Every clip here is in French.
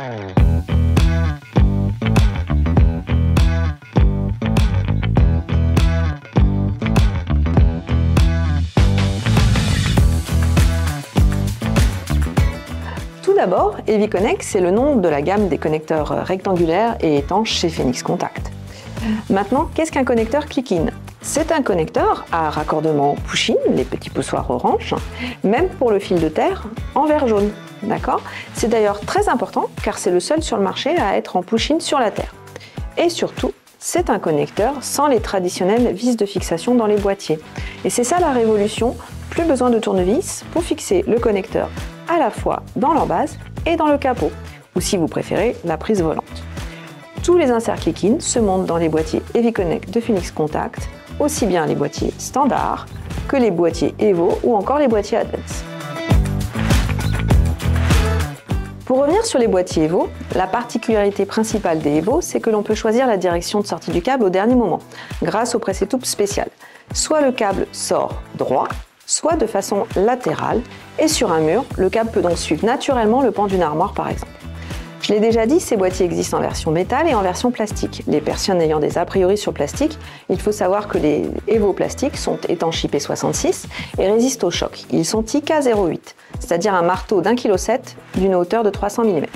Tout d'abord, EviConnect, c'est le nom de la gamme des connecteurs rectangulaires et étanches chez Phoenix Contact. Maintenant, qu'est-ce qu'un connecteur click-in? C'est un connecteur à raccordement push-in, les petits poussoirs orange, même pour le fil de terre en verre jaune. D'accord? C'est d'ailleurs très important car c'est le seul sur le marché à être en push-in sur la terre. Et surtout, c'est un connecteur sans les traditionnelles vis de fixation dans les boîtiers. Et c'est ça la révolution, plus besoin de tournevis pour fixer le connecteur à la fois dans l'embase et dans le capot, ou si vous préférez, la prise volante. Tous les inserts click-in se montent dans les boîtiers EviConnect de Phoenix Contact, aussi bien les boîtiers standards que les boîtiers Evo ou encore les boîtiers Advance. Pour revenir sur les boîtiers Evo, la particularité principale des Evo, c'est que l'on peut choisir la direction de sortie du câble au dernier moment, grâce au presse-étoupe spécial. Soit le câble sort droit, soit de façon latérale, et sur un mur, le câble peut donc suivre naturellement le pan d'une armoire par exemple. Je l'ai déjà dit, ces boîtiers existent en version métal et en version plastique. Les personnes ayant des a priori sur plastique, il faut savoir que les Evo plastiques sont étanches IP66 et résistent au choc. Ils sont IK08, c'est-à-dire un marteau d'1,7 kg d'une hauteur de 300 mm.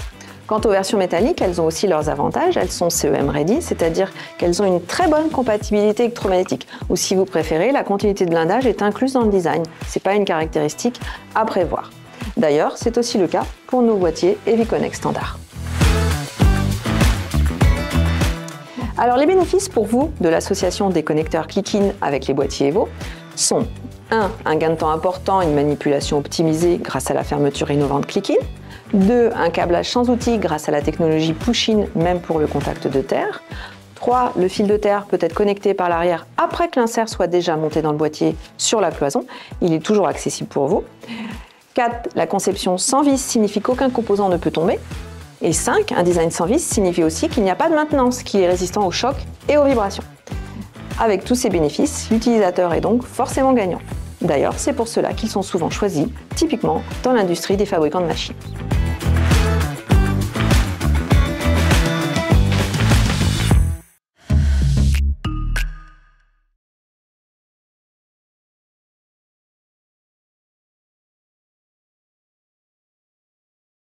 Quant aux versions métalliques, elles ont aussi leurs avantages, elles sont CEM ready, c'est-à-dire qu'elles ont une très bonne compatibilité électromagnétique. Ou si vous préférez, la continuité de blindage est incluse dans le design. C'est pas une caractéristique à prévoir. D'ailleurs, c'est aussi le cas pour nos boîtiers EviConnect standard. Alors les bénéfices pour vous de l'association des connecteurs click-in avec les boîtiers Evo sont 1. Un gain de temps important, une manipulation optimisée grâce à la fermeture innovante click-in. 2. Un câblage sans outils grâce à la technologie push-in même pour le contact de terre. 3. Le fil de terre peut être connecté par l'arrière après que l'insert soit déjà monté dans le boîtier sur la cloison. Il est toujours accessible pour vous. 4. La conception sans vis signifie qu'aucun composant ne peut tomber. Et 5. Un design sans vis signifie aussi qu'il n'y a pas de maintenance, qu'il est résistant aux chocs et aux vibrations. Avec tous ces bénéfices, l'utilisateur est donc forcément gagnant. D'ailleurs, c'est pour cela qu'ils sont souvent choisis, typiquement dans l'industrie des fabricants de machines.